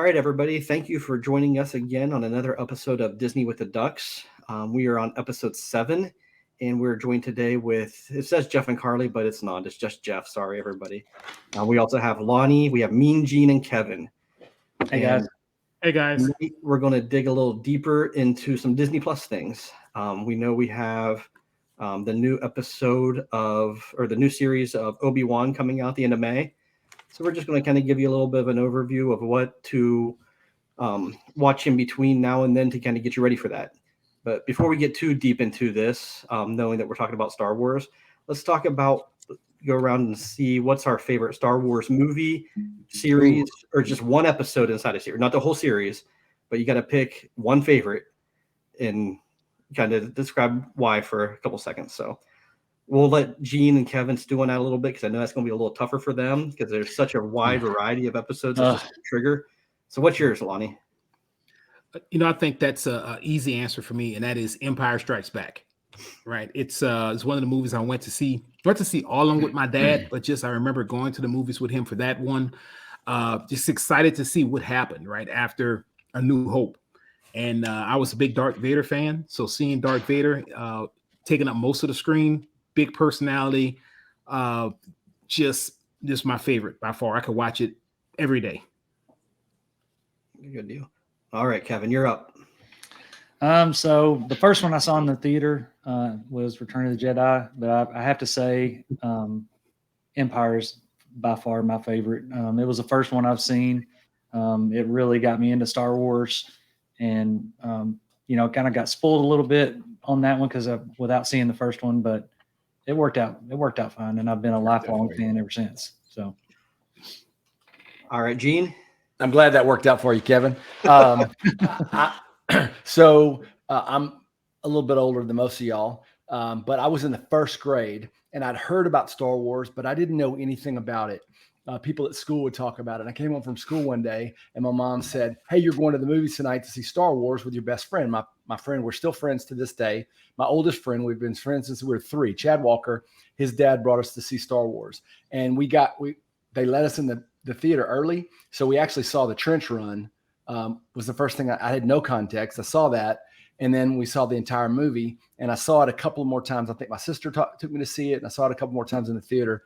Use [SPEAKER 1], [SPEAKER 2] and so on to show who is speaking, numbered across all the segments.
[SPEAKER 1] right, everybody. Thank you for joining us again on another episode of Disney with the Ducks. We are on episode 7, and we're joined today with, it says Jeff and Carly, but it's not. It's just Jeff. Sorry, everybody. We also have Lonnie. We have Mean Gene and Kevin.
[SPEAKER 2] Hey, guys.
[SPEAKER 3] Hey, guys.
[SPEAKER 1] We're going to dig a little deeper into some Disney Plus things. We know we have the new episode the new series of Obi-Wan coming out the end of May. So we're just going to kind of give you a little bit of an overview of what to watch in between now and then to kind of get you ready for that. But before we get too deep into this, knowing that we're talking about Star Wars, let's talk about, go around and see what's our favorite Star Wars movie, series, or just one episode inside a series. Not the whole series, but you got to pick one favorite and kind of describe why for a couple seconds. So we'll let Gene and Kevin stew on that a little bit because I know that's going to be a little tougher for them because there's such a wide variety of episodes that just trigger. So what's yours, Lonnie?
[SPEAKER 3] I think that's an easy answer for me, and that is Empire Strikes Back. Right? It's one of the movies I went to see. I went to see all of them with my dad, but just I remember going to the movies with him for that one. Just excited to see what happened right after A New Hope. And I was a big Darth Vader fan, so seeing Darth Vader taking up most of the screen, big personality, just my favorite by far. I could watch it every day.
[SPEAKER 1] Good deal. All right, Kevin, you're up.
[SPEAKER 2] So the first one I saw in the theater was Return of the Jedi, but I have to say Empire is by far my favorite. It was the first one I've seen. It really got me into Star Wars, and kind of got spoiled a little bit on that one because without seeing the first one, but it worked out. It worked out fine, and I've been a lifelong fan ever since. So,
[SPEAKER 1] all right, Gene.
[SPEAKER 4] I'm glad that worked out for you, Kevin. I'm a little bit older than most of y'all, but I was in the first grade, and I'd heard about Star Wars, but I didn't know anything about it. People at school would talk about it. And I came home from school one day, and my mom said, "Hey, you're going to the movies tonight to see Star Wars with your best friend." My friend, we're still friends to this day. My oldest friend, we've been friends since we were 3. Chad Walker, his dad brought us to see Star Wars, and they let us in the theater early, so we actually saw the trench run. Was the first thing I had no context. I saw that, and then we saw the entire movie, and I saw it a couple more times. I think my sister took me to see it, and I saw it a couple more times in the theater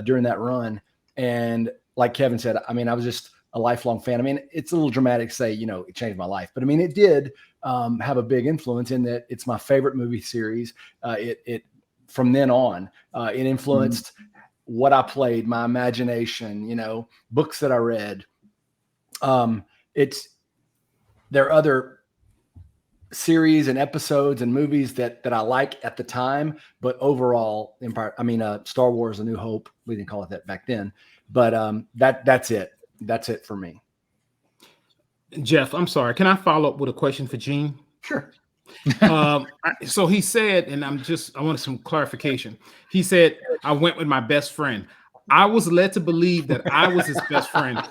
[SPEAKER 4] during that run. And like Kevin said, I mean, I was just a lifelong fan. I mean, it's a little dramatic to say, it changed my life, but I mean, it did have a big influence in that it's my favorite movie series. It from then on, it influenced what I played, my imagination, books that I read. There are other series and episodes and movies that I like at the time, but overall Star Wars, A New Hope, we didn't call it that back then, but that's it for me.
[SPEAKER 3] Jeff, I'm sorry, can I follow up with a question for Gene?
[SPEAKER 1] Sure.
[SPEAKER 3] So he said, and I wanted some clarification. He said, I went with my best friend. I was led to believe that I was his best friend,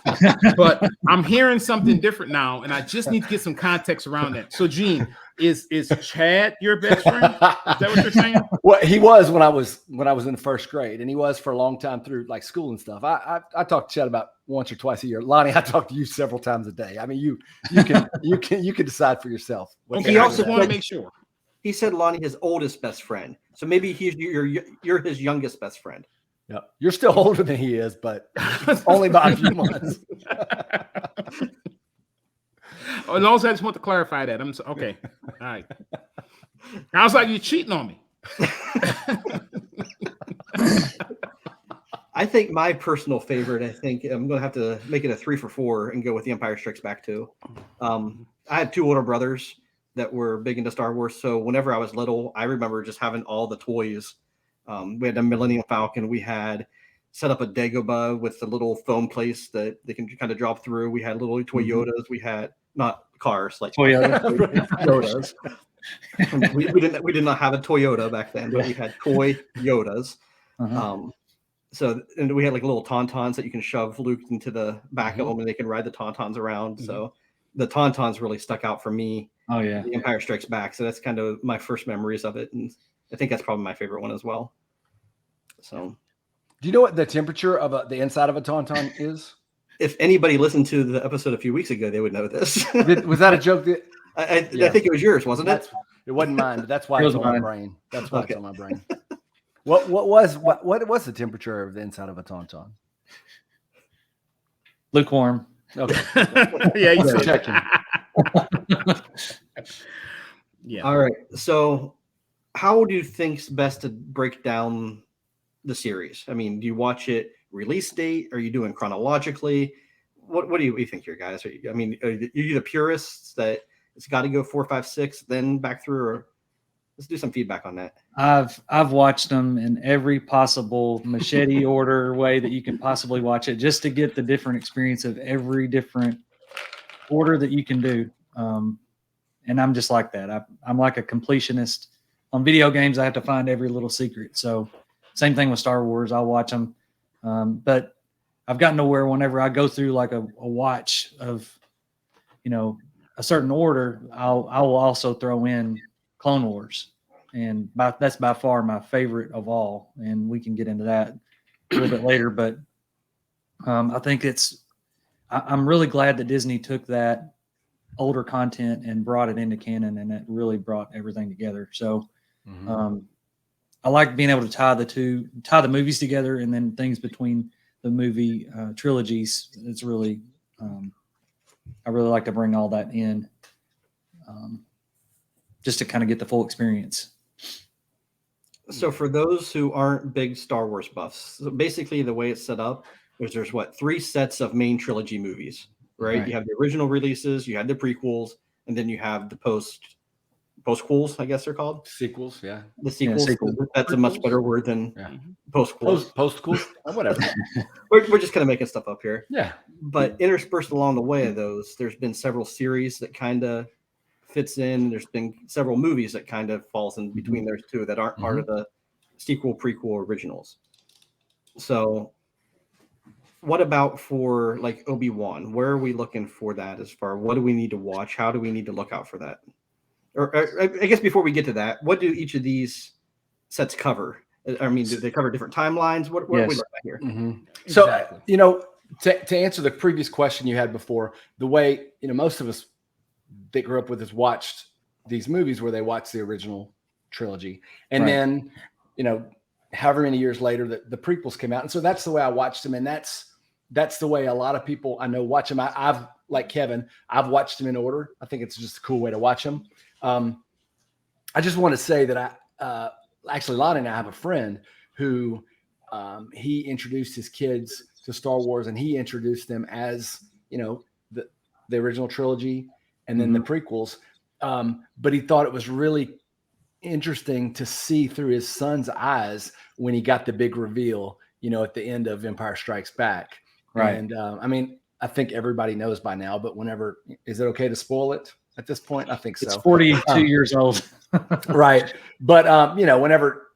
[SPEAKER 3] but I'm hearing something different now, and I just need to get some context around that. So, Gene, is Chad your best friend? Is that what you're saying?
[SPEAKER 4] Well, he was when I was in the first grade, and he was for a long time through like school and stuff. I talked to Chad about once or twice a year. Lonnie, I talk to you several times a day. I mean, you can decide for yourself.
[SPEAKER 3] Okay, he also want to make sure.
[SPEAKER 1] He said Lonnie his oldest best friend, so maybe you're his youngest best friend.
[SPEAKER 4] Yeah, you're still older than he is, but only by a few months.
[SPEAKER 3] As long as I just want to clarify that. Okay. All right. I was like, you're cheating on me.
[SPEAKER 1] I think my personal favorite, I'm going to have to make it a 3 for 4 and go with The Empire Strikes Back too. I had 2 older brothers that were big into Star Wars. So whenever I was little, I remember just having all the toys. We had a Millennium Falcon. We had set up a Dagobah with the little foam place that they can kind of drop through. We had little Toyotas. We had not cars like Toyotas. we did not have a Toyota back then, but we had toy Yodas. And we had like little tauntauns that you can shove Luke into the back of them, and they can ride the tauntauns around. So the tauntauns really stuck out for me.
[SPEAKER 2] Oh yeah,
[SPEAKER 1] The Empire Strikes Back. So that's kind of my first memories of it, and I think that's probably my favorite one as well. So,
[SPEAKER 4] do you know what the temperature of the inside of a tauntaun is?
[SPEAKER 1] if anybody listened to the episode a few weeks ago, they would know this.
[SPEAKER 4] Was that a joke?
[SPEAKER 1] I
[SPEAKER 4] Yeah.
[SPEAKER 1] think it was yours, wasn't it?
[SPEAKER 4] It wasn't mine, but that's why
[SPEAKER 2] It
[SPEAKER 4] it's
[SPEAKER 2] was
[SPEAKER 4] on my
[SPEAKER 2] mine.
[SPEAKER 4] brain. That's why
[SPEAKER 1] Okay.
[SPEAKER 4] it's on my brain. What was the temperature of the inside of a tauntaun?
[SPEAKER 2] Lukewarm.
[SPEAKER 4] Okay.
[SPEAKER 3] Yeah, you
[SPEAKER 4] Just
[SPEAKER 3] said
[SPEAKER 4] checking.
[SPEAKER 3] yeah.
[SPEAKER 1] All right. So, how do you think's best to break down the series? I mean, do you watch it release date? Are you doing chronologically? What do you think here, guys? I mean, are you the purists that it's got to go 4, 5, 6, then back through? Or let's do some feedback on that.
[SPEAKER 2] I've watched them in every possible machete order way that you can possibly watch it, just to get the different experience of every different order that you can do. And I'm just like that. I'm like a completionist. On video games, I have to find every little secret. So same thing with Star Wars. I'll watch them. But I've gotten to where whenever I go through like a watch of, a certain order, I will also throw in Clone Wars. And that's by far my favorite of all. And we can get into that a little bit later. But I think I'm really glad that Disney took that older content and brought it into canon, and it really brought everything together. So I like being able to tie the movies together, and then things between the movie trilogies. It's really, I really like to bring all that in, just to kind of get the full experience.
[SPEAKER 1] So for those who aren't big Star Wars buffs, so basically the way it's set up is there's 3 sets of main trilogy movies, right? You have the original releases, you have the prequels, and then you have the postquels, I guess they're called.
[SPEAKER 4] Sequels, yeah.
[SPEAKER 1] The sequels.
[SPEAKER 2] Yeah, sequels.
[SPEAKER 1] That's a much better word than postquels.
[SPEAKER 4] Postquels, whatever.
[SPEAKER 1] We're just kind of making stuff up here.
[SPEAKER 4] Yeah.
[SPEAKER 1] But interspersed along the way of those, there's been several series that kind of fits in. There's been several movies that kind of falls in between those two that aren't part of the sequel, prequel, originals. So what about for like Obi-Wan? Where are we looking for that as far? What do we need to watch? How do we need to look out for that? Or I guess before we get to that, what do each of these sets cover? I mean, do they cover different timelines? What are we looking at here?
[SPEAKER 4] So,
[SPEAKER 3] Exactly.
[SPEAKER 4] to answer the previous question you had before, the way, most of us that grew up with us watched these movies where they watched the original trilogy. And then, however many years later the prequels came out. And so that's the way I watched them. And that's the way a lot of people I know watch them. I've, like Kevin, I've watched them in order. I think it's just a cool way to watch them. I just want to say that actually Lonnie and I have a friend who he introduced his kids to Star Wars, and he introduced them as, the original trilogy and then the prequels. But he thought it was really interesting to see through his son's eyes when he got the big reveal, at the end of Empire Strikes Back.
[SPEAKER 2] Right.
[SPEAKER 4] And I mean, I think everybody knows by now, but is it okay to spoil it at this point? I think so.
[SPEAKER 2] It's 42 years old.
[SPEAKER 4] Right. But, whenever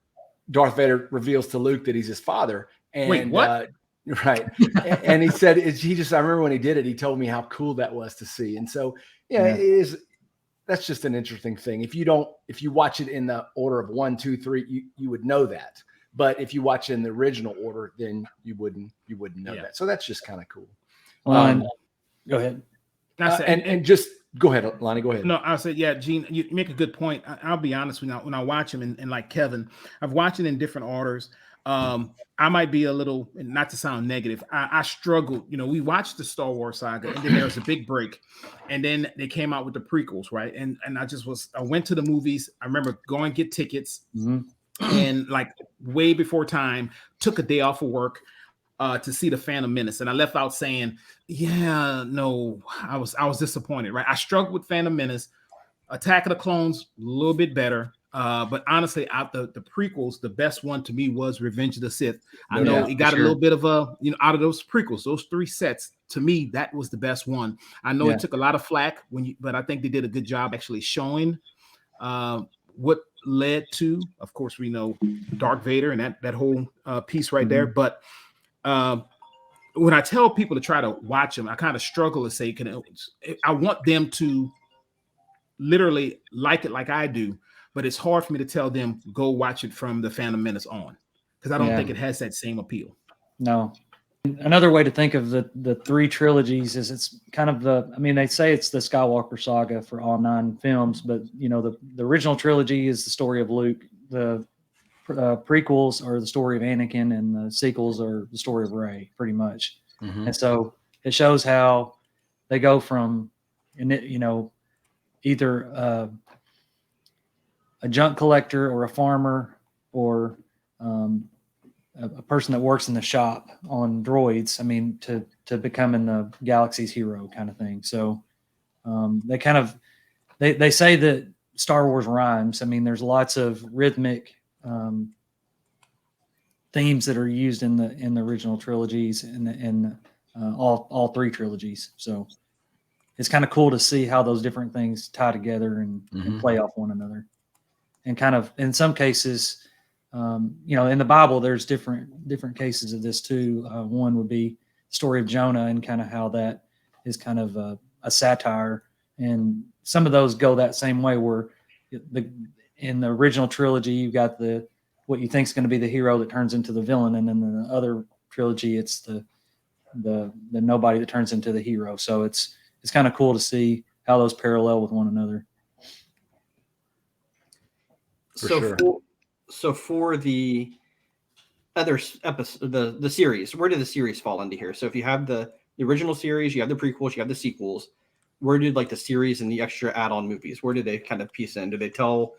[SPEAKER 4] Darth Vader reveals to Luke that he's his father, and
[SPEAKER 3] Wait, what?
[SPEAKER 4] Right. And he said, I remember when he did it, he told me how cool that was to see. And so, that's just an interesting thing. If you watch it in the order of 1, 2, 3, you would know that. But if you watch it in the original order, then you wouldn't know that. So that's just kind of cool.
[SPEAKER 2] Go ahead.
[SPEAKER 4] And just go ahead, Lonnie, go ahead.
[SPEAKER 3] No, I said, yeah, Gene, you make a good point. I'll be honest, when I watch him and like Kevin, I've watched it in different orders. I might be a little, not to sound negative, I struggled. We watched the Star Wars Saga, and then there was a big break, and then they came out with the prequels, right? And I went to the movies. I remember going get tickets, and like way before time, took a day off of work to see the Phantom Menace, and I left out saying, I was disappointed, right? I struggled with Phantom Menace. Attack of the Clones, a little bit better. But honestly, out the prequels, the best one to me was Revenge of the Sith. I know it got a little bit of out of those prequels, those 3 sets, to me, that was the best one. I know it took a lot of flack but I think they did a good job actually showing what led to, of course, we know Darth Vader and that whole piece right there. But when I tell people to try to watch them, I kind of struggle to say, I want them to literally like it like I do. But it's hard for me to tell them go watch it from the Phantom Menace on, because I don't think it has that same appeal.
[SPEAKER 2] No, Another way to think of the three trilogies is it's kind of they say it's the Skywalker saga for all 9 films, but the original trilogy is the story of Luke. The prequels are the story of Anakin, and the sequels are the story of Rey, pretty much.
[SPEAKER 4] Mm-hmm.
[SPEAKER 2] And so it shows how they go from, either a junk collector or a farmer or a person that works in the shop on droids. To becoming the galaxy's hero kind of thing. So they say that Star Wars rhymes. There's lots of rhythmic themes that are used in the original trilogies and all 3 trilogies. So it's kind of cool to see how those different things tie together and play off one another. And kind of in some cases, in the Bible, there's different cases of this too. One would be the story of Jonah and kind of how that is kind of a satire. And some of those go that same way, where in the original trilogy, you've got what you think is going to be the hero that turns into the villain, and then in the other trilogy, it's the nobody that turns into the hero. So it's kind of cool to see how those parallel with one another.
[SPEAKER 1] So for the other episode, the series, where did the series fall into here? So if you have the original series, you have the prequels, you have the sequels. Where did the series and the extra add-on movies? Where did they kind of piece in? Do they tell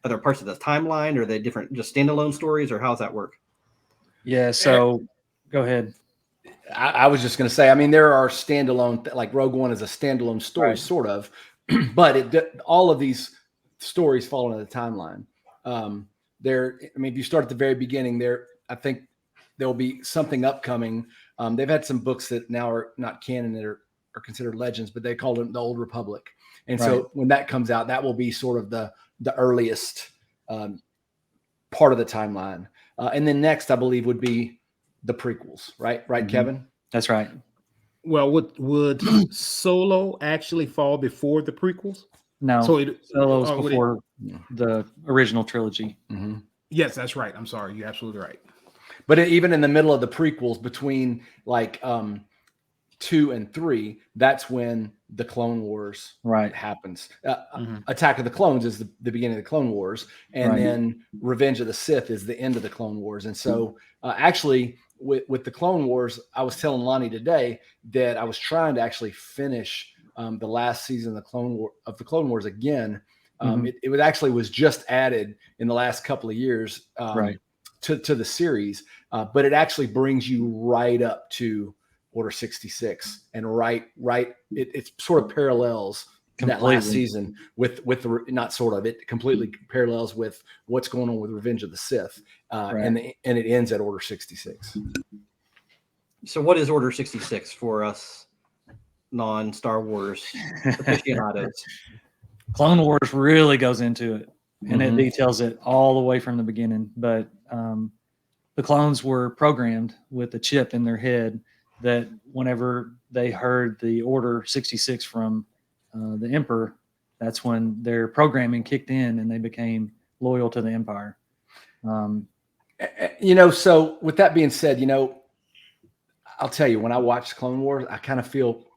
[SPEAKER 1] other parts of the timeline, or are they different, just standalone stories, or how does that work?
[SPEAKER 2] Yeah. So go ahead.
[SPEAKER 4] I was just going to say, there are standalone, like Rogue One is a standalone story, right, sort of, but all of these stories fall into the timeline. If you start at the very beginning, I think there'll be something upcoming. They've had some books that now are not canon that are considered legends, but they call them the Old Republic. And so when that comes out, that will be sort of the earliest part of the timeline. And then next, I believe, would be the prequels, right? Right, mm-hmm. Kevin?
[SPEAKER 2] That's right.
[SPEAKER 3] Well, would Solo actually fall before the prequels?
[SPEAKER 2] No, Solo was before the original trilogy.
[SPEAKER 4] Mm-hmm.
[SPEAKER 3] Yes, that's right. I'm sorry. You're absolutely right.
[SPEAKER 4] But even in the middle of the prequels, between 2 and 3, that's when the Clone Wars happens. Attack of the Clones is the beginning of the Clone Wars, and then Revenge of the Sith is the end of the Clone Wars. And so actually with the Clone Wars, I was telling Lonnie today that I was trying to actually finish the last season of the Clone Wars again. It was just added in the last couple of years to the series, but it actually brings you right up to Order 66, and it sort of parallels completely that last season with the, not sort of, it completely parallels with what's going on with Revenge of the Sith, and it ends at Order 66.
[SPEAKER 1] So what is Order 66 for us non-Star Wars aficionados?
[SPEAKER 2] Clone Wars really goes into it, and it details it all the way from the beginning. But the clones were programmed with a chip in their head that whenever they heard the Order 66 from the Emperor, that's when their programming kicked in and they became loyal to the Empire.
[SPEAKER 4] So with that being said, I'll tell you, when I watch Clone Wars, I kind of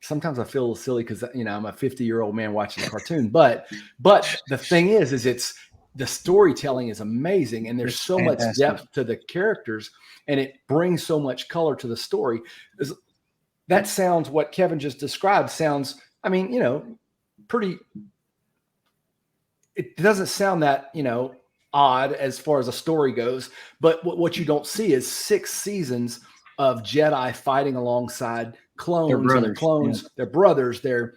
[SPEAKER 4] sometimes I feel a little silly because, I'm a 50-year-old man watching a cartoon, but the thing is it's, the storytelling is amazing, and there's so much depth to the characters, and it brings so much color to the story. That sounds, what Kevin just described sounds, pretty, it doesn't sound that, odd as far as a story goes, but what you don't see is 6 seasons of Jedi fighting alongside clones. They're brothers. They're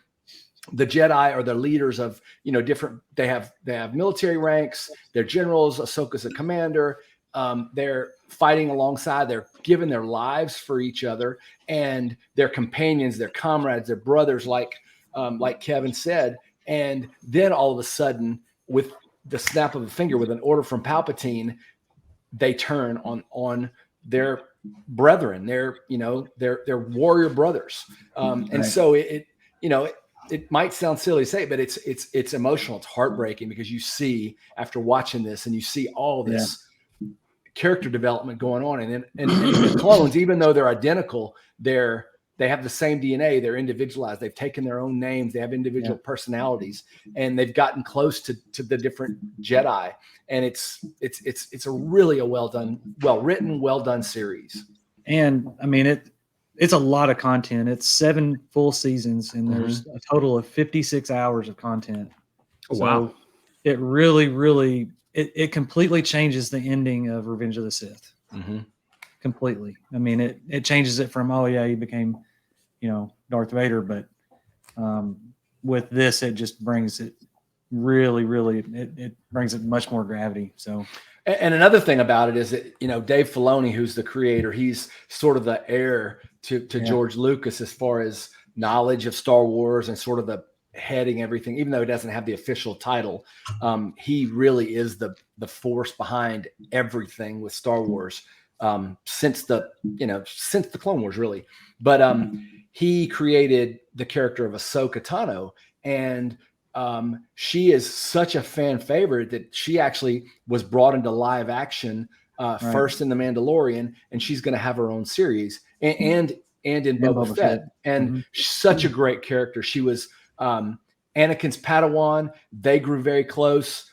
[SPEAKER 4] the Jedi are the leaders of, different, they have military ranks, they're generals, Ahsoka's a commander. They're fighting alongside, they're giving their lives for each other, and their companions, their comrades, their brothers, like Kevin said. And then all of a sudden, with the snap of a finger, with an order from Palpatine, they turn on their brethren, their warrior brothers. And so it might sound silly to say, but it's emotional. It's heartbreaking, because you see, after watching this, and you see all this character development going on. And the clones, even though they're identical, they have the same DNA. They're individualized. They've taken their own names. They have individual personalities, and they've gotten close to the different Jedi. And it's a really well written, well done series.
[SPEAKER 2] And I mean, it's a lot of content. It's 7 full seasons, and there's a total of 56 hours of content.
[SPEAKER 3] Wow.
[SPEAKER 2] So it really, it completely changes the ending of Revenge of the Sith. Completely. I mean, it changes it from, oh yeah, he became, Darth Vader, but with this, it just brings it really, it brings it much more gravity. So,
[SPEAKER 4] and another thing about it is that, Dave Filoni, who's the creator, he's sort of the heir to George Lucas as far as knowledge of Star Wars and sort of the heading everything, even though he doesn't have the official title. He really is the force behind everything with Star Wars. Since the Clone Wars, really. But he created the character of Ahsoka Tano, and she is such a fan favorite that she actually was brought into live action first in The Mandalorian, and she's going to have her own series and in Boba Fett. And such a great character. She was Anakin's Padawan. They grew very close.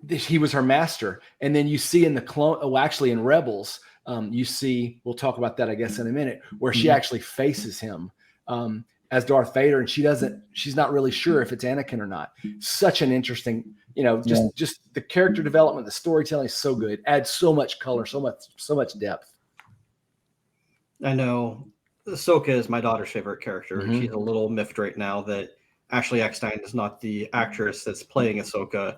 [SPEAKER 4] He was her master. And then you see in in Rebels, you see, we'll talk about that, I guess, in a minute, where she actually faces him as Darth Vader, and she's not really sure if it's Anakin or not. Such an interesting, just the character development, the storytelling is so good. Adds so much color, so much depth.
[SPEAKER 1] I know Ahsoka is my daughter's favorite character. She's a little miffed right now that Ashley Eckstein is not the actress that's playing Ahsoka.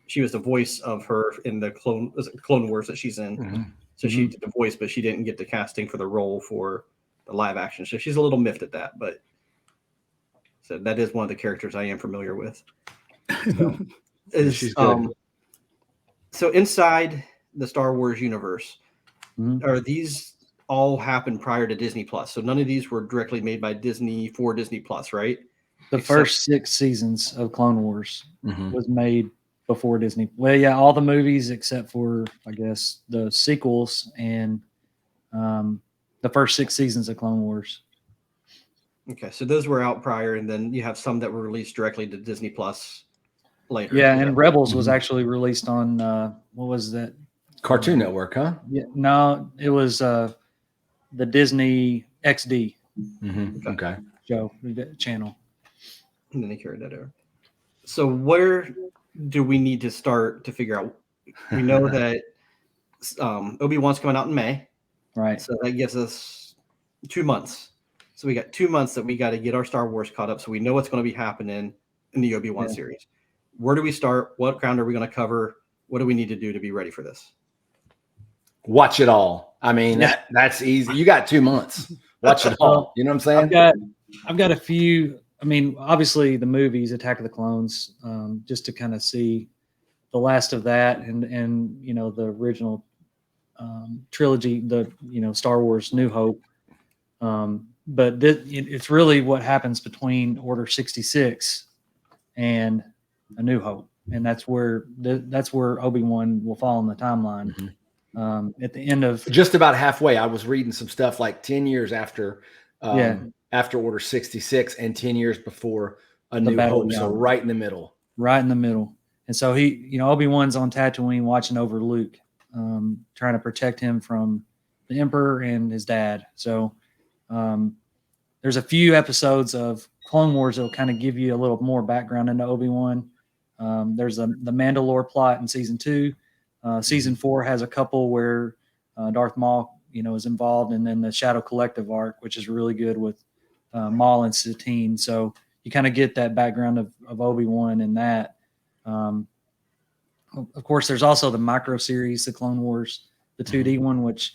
[SPEAKER 1] She was the voice of her in the Clone Wars that she's in. So she did the voice, but she didn't get the casting for the role for the live action. So she's a little miffed at that. But so that is one of the characters I am familiar with. So,
[SPEAKER 4] She's good.
[SPEAKER 1] So inside the Star Wars universe, are these all happened prior to Disney Plus? So none of these were directly made by Disney for Disney Plus, right?
[SPEAKER 2] The first 6 seasons of Clone Wars was made before Disney. Well, yeah, all the movies except for, I guess, the sequels and the first 6 seasons of Clone Wars.
[SPEAKER 1] Okay, so those were out prior, and then you have some that were released directly to Disney Plus later.
[SPEAKER 2] Yeah, and Rebels was actually released on what was that?
[SPEAKER 4] Cartoon Network, huh?
[SPEAKER 2] Yeah, no, it was the Disney XD
[SPEAKER 4] Okay.
[SPEAKER 2] show channel.
[SPEAKER 1] And then they carried that over. So where do we need to start to figure out? We know that Obi-Wan's coming out in May.
[SPEAKER 2] Right.
[SPEAKER 1] So that gives us 2 months. So we got 2 months that we got to get our Star Wars caught up so we know what's going to be happening in the Obi-Wan series. Where do we start? What ground are we going to cover? What do we need to do to be ready for this?
[SPEAKER 4] Watch it all. I mean, that's easy. You got 2 months. Watch it all. You know what I'm saying?
[SPEAKER 2] I've got a few. I mean, obviously the movies, Attack of the Clones, just to kind of see the last of that, and the original trilogy, the Star Wars New Hope. But it's really what happens between Order 66 and A New Hope, and that's where Obi-Wan will fall in the timeline. At the end of
[SPEAKER 4] just about halfway. I was reading some stuff like 10 years after Order 66 and 10 years before A New Hope. So right in the middle. Right in the middle.
[SPEAKER 2] And so Obi-Wan's on Tatooine watching over Luke, trying to protect him from the Emperor and his dad. So there's a few episodes of Clone Wars that will kind of give you a little more background into Obi-Wan. There's the Mandalore plot in season 2. Season 4 has a couple where Darth Maul, is involved, and then the Shadow Collective arc, which is really good with Maul and Satine. So you kind of get that background of Obi-Wan in that. Of course, there's also the micro series, the Clone Wars, the 2D one, which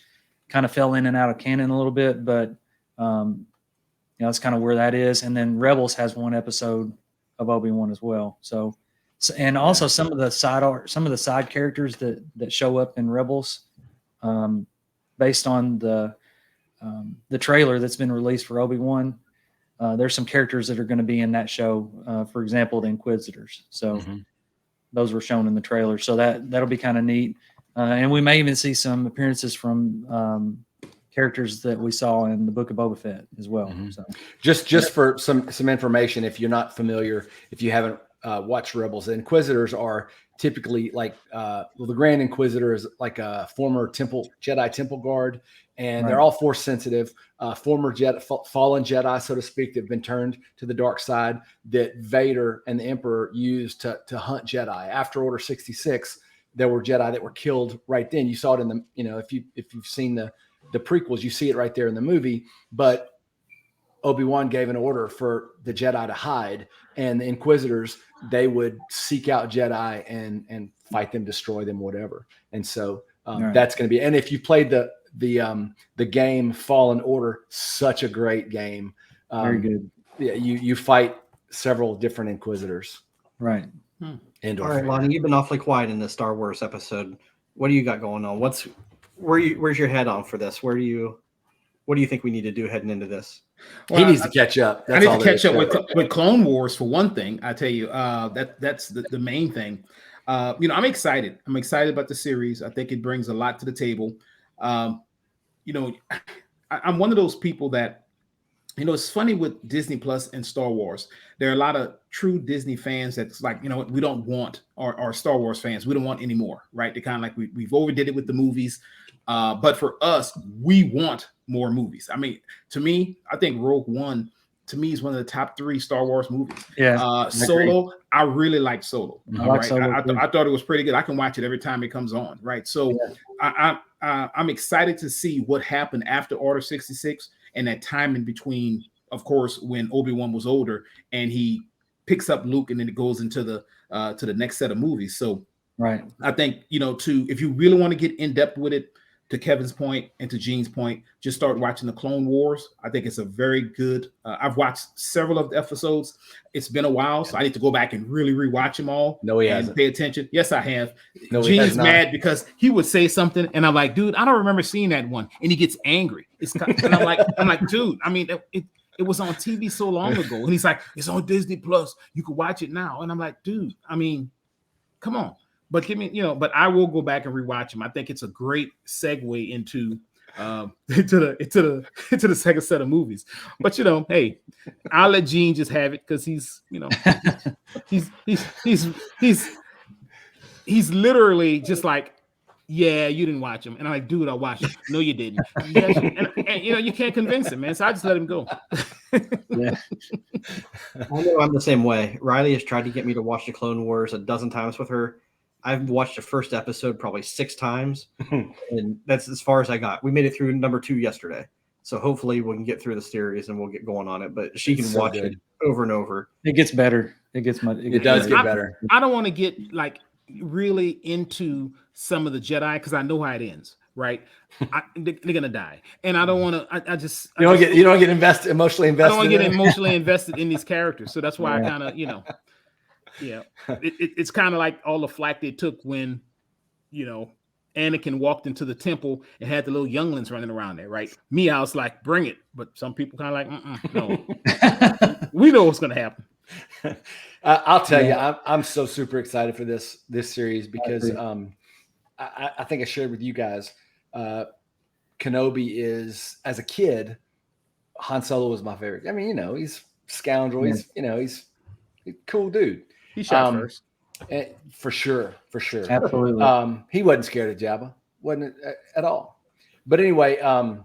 [SPEAKER 2] kind of fell in and out of canon a little bit, but that's kind of where that is. And then Rebels has one episode of Obi-Wan as well. So and also some of the side characters that show up in Rebels, based on the trailer that's been released for Obi-Wan. There's some characters that are going to be in that show. For example, the Inquisitors. So those were shown in the trailer. So that'll be kind of neat. And we may even see some appearances from characters that we saw in the Book of Boba Fett as well.
[SPEAKER 4] Mhm.
[SPEAKER 2] So
[SPEAKER 4] Just for some information, if you're not familiar, if you haven't watched Rebels, the Inquisitors are typically like the Grand Inquisitor is like a former Jedi temple guard, and they're all Force sensitive, former fallen Jedi, so to speak, that've been turned to the dark side that Vader and the Emperor used to hunt Jedi. After Order 66, there were Jedi that were killed right then. You saw it in the, if you've seen the prequels, you see it right there in the movie. But Obi-Wan gave an order for the Jedi to hide, and the Inquisitors, they would seek out Jedi and fight them, destroy them, whatever. And so that's going to be. And if you played the game Fallen Order, such a great game.
[SPEAKER 2] very good.
[SPEAKER 4] Yeah, you fight several different Inquisitors.
[SPEAKER 2] Right.
[SPEAKER 1] All right, Lonnie, you've been awfully quiet in this Star Wars episode. What do you got going on? Where's your head on for this? What do you think we need to do heading into this?
[SPEAKER 3] Well,
[SPEAKER 4] he needs to catch up.
[SPEAKER 3] I need to catch up with Clone Wars for one thing. I tell you, that's the main thing. I'm excited. I'm excited about the series. I think it brings a lot to the table. I'm one of those people that, it's funny with Disney Plus and Star Wars. There are a lot of true Disney fans that's like, we don't want, or Star Wars fans, we don't want any more, right? They kind of like, we've overdid it with the movies. But for us, we want more movies. I mean, to me, I think Rogue One, to me, is one of the top 3 Star Wars movies.
[SPEAKER 2] Yeah.
[SPEAKER 3] Solo, I really like Solo.
[SPEAKER 2] I
[SPEAKER 3] thought it was pretty good. I can watch it every time it comes on, right? So I'm excited to see what happened after Order 66 and that time in between, of course, when Obi-Wan was older and he picks up Luke and then it goes into the next set of movies. So I think, if you really want to get in depth with it, to Kevin's point and to Gene's point, just start watching the Clone Wars. I think it's a very good. I've watched several of the episodes. It's been a while, so I need to go back and really rewatch them all.
[SPEAKER 4] No, he
[SPEAKER 3] and
[SPEAKER 4] hasn't.
[SPEAKER 3] Pay attention. Yes, I have.
[SPEAKER 4] No,
[SPEAKER 3] Gene's mad because he would say something, and I'm like, dude, I don't remember seeing that one, and he gets angry. And I'm like, dude, I mean, it was on TV so long ago, and he's like, it's on Disney Plus. You can watch it now, and I'm like, dude, I mean, come on. But give me, but I will go back and rewatch them. I think it's a great segue into the second set of movies. But hey, I'll let Gene just have it because he's literally just like, yeah, you didn't watch him, and I'm like, dude, I watched him. No, you didn't. Yes, and you can't convince him, man. So I just let him go.
[SPEAKER 1] Yeah. I know I'm the same way. Riley has tried to get me to watch the Clone Wars a dozen times with her. I've watched the first episode probably 6 times, and that's as far as I got. We made it through number 2 yesterday, so hopefully we can get through the series and we'll get going on it. But she can watch it over and over.
[SPEAKER 2] It gets better. It does
[SPEAKER 4] get better.
[SPEAKER 3] I don't want to get like really into some of the Jedi because I know how it ends. Right, they're gonna die, and I don't want to.
[SPEAKER 4] You don't get emotionally invested.
[SPEAKER 3] I don't want to get emotionally invested in these characters, so that's why I kind of it's kind of like all the flack they took when, Anakin walked into the temple and had the little younglings running around there, right? Me, I was like, bring it. But some people kind of like, no. We know what's going to happen.
[SPEAKER 4] I'll tell you, I'm so super excited for this series because I think I shared with you guys, Kenobi is, as a kid, Han Solo was my favorite. I mean, he's scoundrel. He's a cool dude.
[SPEAKER 3] He shot first.
[SPEAKER 4] For sure.
[SPEAKER 2] Absolutely.
[SPEAKER 4] He wasn't scared of Jabba, wasn't at all. But anyway, and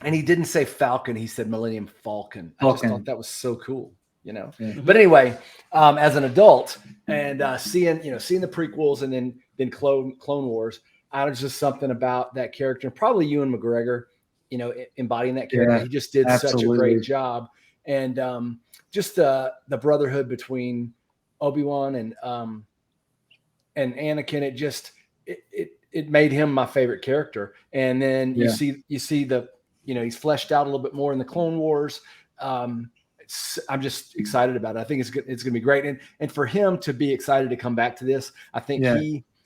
[SPEAKER 4] he didn't say Falcon, he said Millennium Falcon. I just thought that was so cool, Yeah. But anyway, as an adult and seeing the prequels and then Clone Wars, I was just something about that character, probably Ewan McGregor, embodying that character. He just did such a great job. And just the brotherhood between Obi-Wan and Anakin, it made him my favorite character. And then you see the he's fleshed out a little bit more in the Clone Wars. I'm just excited about it. I think it's going to be great. And for him to be excited to come back to this, I think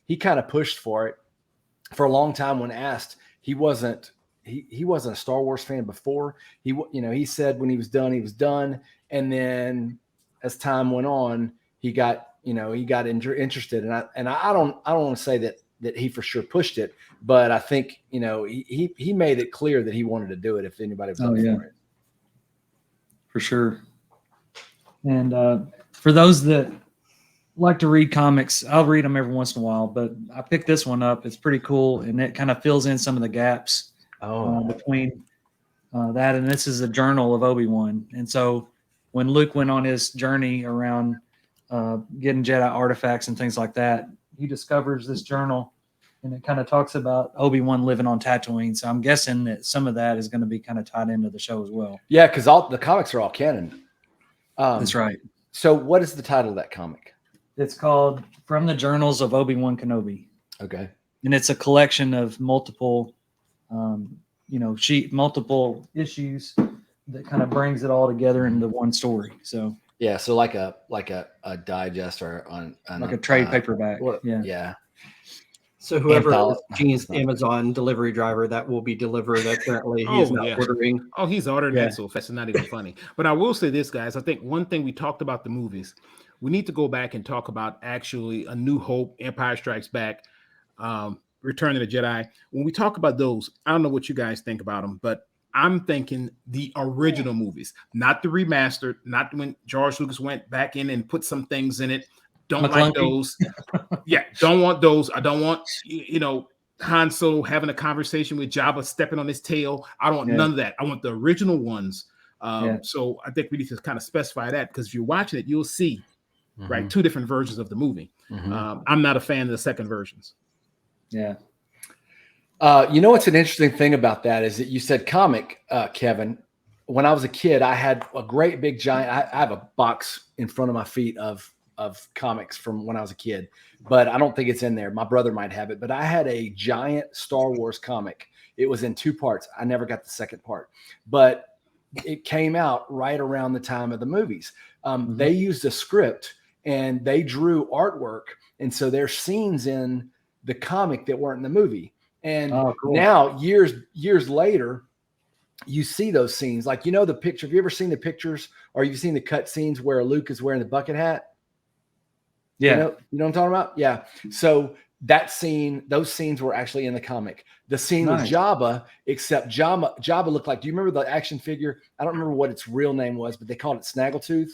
[SPEAKER 4] he kind of pushed for it for a long time. When asked, he wasn't a Star Wars fan before. He said when he was done, he was done. And then as time went on, he got he got interested, and I don't want to say that he for sure pushed it, but I think he made it clear that he wanted to do it if anybody was up for it.
[SPEAKER 2] For sure. And for those that like to read comics, I'll read them every once in a while, but I picked this one up. It's pretty cool, and it kind of fills in some of the gaps between that. And this is a journal of Obi-Wan. And so when Luke went on his journey around getting Jedi artifacts and things like that, he discovers this journal, and it kind of talks about Obi-Wan living on Tatooine. So I'm guessing that some of that is going to be kind of tied into the show as well.
[SPEAKER 4] Yeah, because all the comics are all canon.
[SPEAKER 2] That's right.
[SPEAKER 4] So what is the title of that comic?
[SPEAKER 2] It's called From the Journals of Obi-Wan Kenobi.
[SPEAKER 4] Okay.
[SPEAKER 2] And it's a collection of multiple, multiple issues that kind of brings it all together into one story. So
[SPEAKER 4] yeah, so like a digest or on
[SPEAKER 2] like a trade paperback.
[SPEAKER 4] Yeah.
[SPEAKER 1] So whoever is Gene's Amazon delivery driver, that will be delivered. Apparently, he is not ordering.
[SPEAKER 3] Oh, he's ordering that so fast. It's not even funny. But I will say this, guys. I think one thing we talked about the movies, we need to go back and talk about actually A New Hope, Empire Strikes Back, Return of the Jedi. When we talk about those, I don't know what you guys think about them, but I'm thinking the original movies, not the remastered, not when George Lucas went back in and put some things in it. Don't like those. Don't want those. I don't want, Han Solo having a conversation with Jabba stepping on his tail. I don't want none of that. I want the original ones. So I think we need to kind of specify that, because if you're watching it, you'll see, right, two different versions of the movie. I'm not a fan of the second versions.
[SPEAKER 2] Yeah.
[SPEAKER 4] What's an interesting thing about that is that you said comic, Kevin. When I was a kid, I had a great big giant. I have a box in front of my feet of comics from when I was a kid, but I don't think it's in there. My brother might have it, but I had a giant Star Wars comic. It was in 2 parts. I never got the second part, but it came out right around the time of the movies. They used a script and they drew artwork. And so there's scenes in the comic that weren't in the movie. And now years later, you see those scenes. Like, the picture. Have you ever seen the pictures, or you've seen the cut scenes where Luke is wearing the bucket hat?
[SPEAKER 2] Yeah.
[SPEAKER 4] You know what I'm talking about? Yeah. So those scenes were actually in the comic. The scene with Jabba, except Jabba looked like, do you remember the action figure? I don't remember what its real name was, but they called it Snaggletooth.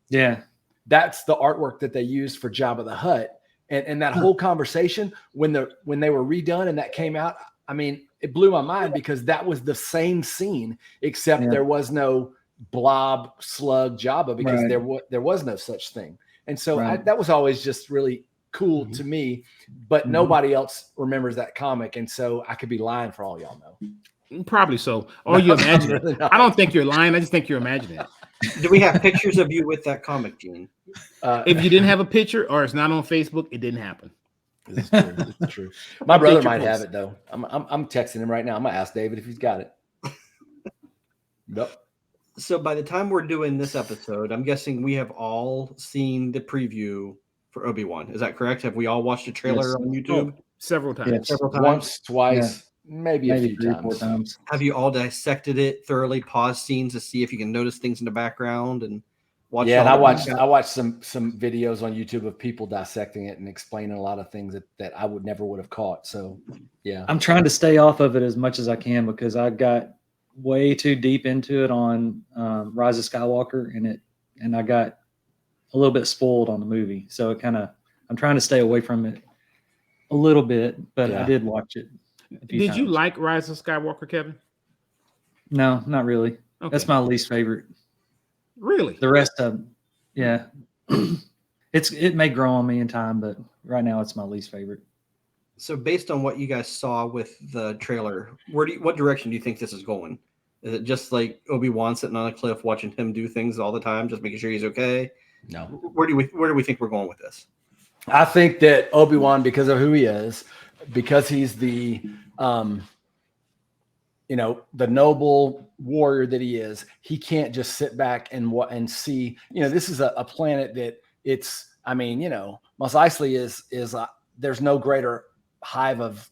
[SPEAKER 2] Yeah.
[SPEAKER 4] That's the artwork that they used for Jabba the Hutt. And that whole conversation, when they were redone and that came out, I mean, it blew my mind, because that was the same scene, except there was no blob slug Jabba, because there was no such thing. And so that was always just really cool to me, but nobody else remembers that comic. And so I could be lying for all y'all know.
[SPEAKER 3] Probably so. Or you imagine it. I don't think you're lying. I just think you're imagining it.
[SPEAKER 1] Do we have pictures of you with that comic, Gene?
[SPEAKER 3] If you didn't have a picture or it's not on Facebook, it didn't happen.
[SPEAKER 4] This is true. This is true. My brother might have it though. I'm texting him right now. I'm gonna ask David if he's got it. Nope.
[SPEAKER 1] So by the time we're doing this episode, I'm guessing we have all seen the preview for Obi-Wan. Is that correct? Have we all watched a trailer on YouTube?
[SPEAKER 3] Several times.
[SPEAKER 2] Yes.
[SPEAKER 1] Several times.
[SPEAKER 4] Once, twice, maybe a few
[SPEAKER 2] 3 or 4
[SPEAKER 4] times.
[SPEAKER 2] times.
[SPEAKER 1] Have you all dissected it thoroughly, paused scenes to see if you can notice things in the background and watch?
[SPEAKER 4] Yeah, and I watched some videos on YouTube of people dissecting it and explaining a lot of things that I never would have caught. So yeah.
[SPEAKER 2] I'm trying to stay off of it as much as I can, because I got way too deep into it on Rise of Skywalker, and I got a little bit spoiled on the movie. So I'm trying to stay away from it a little bit, but I did watch it.
[SPEAKER 3] Did you like Rise of Skywalker, Kevin?
[SPEAKER 2] No, not really.
[SPEAKER 3] Okay.
[SPEAKER 2] That's my least favorite.
[SPEAKER 3] Really?
[SPEAKER 2] The rest of them, yeah. It may grow on me in time, but right now it's my least favorite.
[SPEAKER 1] So based on what you guys saw with the trailer, what direction do you think this is going? Is it just like Obi-Wan sitting on a cliff watching him do things all the time, just making sure he's okay?
[SPEAKER 4] No.
[SPEAKER 1] Where do we think we're going with this?
[SPEAKER 4] I think that Obi-Wan, because of who he is, because he's the the noble warrior that he is, he can't just sit back and see. This is a planet that Mos Eisley is there's no greater hive of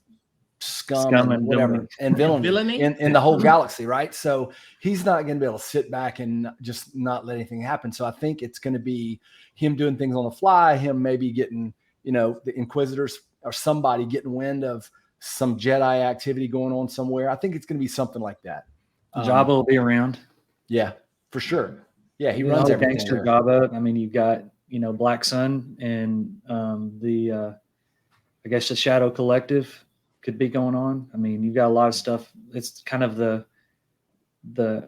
[SPEAKER 4] scum,
[SPEAKER 2] Scum
[SPEAKER 4] and
[SPEAKER 2] and
[SPEAKER 4] whatever
[SPEAKER 2] villainy.
[SPEAKER 4] and villainy,
[SPEAKER 3] Villainy?
[SPEAKER 4] in the whole galaxy, right? So he's not going to be able to sit back and just not let anything happen. So I think it's going to be him doing things on the fly, him maybe getting, the Inquisitors or somebody getting wind of some Jedi activity going on somewhere. I think it's going to be something like that.
[SPEAKER 2] Jabba will be around.
[SPEAKER 4] Yeah, for sure. Yeah, he
[SPEAKER 2] The
[SPEAKER 4] runs
[SPEAKER 2] whole
[SPEAKER 4] everything
[SPEAKER 2] gangster
[SPEAKER 4] there.
[SPEAKER 2] Jabba. I mean, you've got Black Sun and I guess the Shadow Collective could be going on. I mean, you've got a lot of stuff. It's kind of the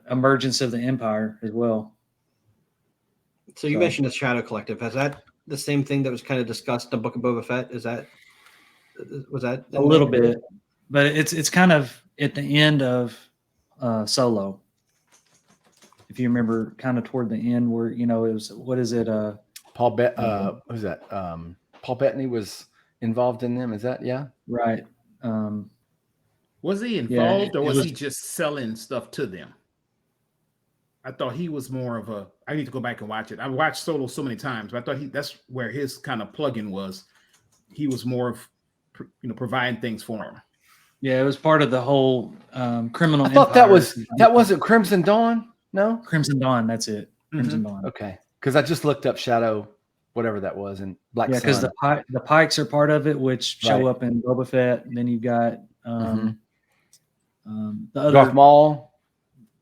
[SPEAKER 2] emergence of the Empire as well.
[SPEAKER 1] So you mentioned the Shadow Collective. Is that the same thing that was kind of discussed in the Book of Boba Fett? Was that
[SPEAKER 2] A little bit, but it's kind of at the end of Solo. If you remember, kind of toward the end, where it was what is it?
[SPEAKER 4] Paul who's that? Paul Bettany was involved in them. Is that
[SPEAKER 2] Right?
[SPEAKER 3] Was he involved, or
[SPEAKER 2] it
[SPEAKER 3] was
[SPEAKER 2] was-
[SPEAKER 3] he just selling stuff to them? I thought he was more of a. I need to go back and watch it. I watched Solo so many times, but I thought that's where his kind of plug-in was. He was more of, providing things for him.
[SPEAKER 2] Yeah, it was part of the whole criminal.
[SPEAKER 4] I thought
[SPEAKER 2] Empire.
[SPEAKER 4] that wasn't Crimson Dawn. No,
[SPEAKER 2] Crimson Dawn. That's it. Crimson Dawn.
[SPEAKER 4] okay, because I just looked up Shadow, whatever that was, and Black
[SPEAKER 2] Yeah, because
[SPEAKER 4] Sun.
[SPEAKER 2] the Pikes are part of it, which show
[SPEAKER 4] Right.
[SPEAKER 2] up in Boba Fett. And then you've got the other
[SPEAKER 4] Darth Maul.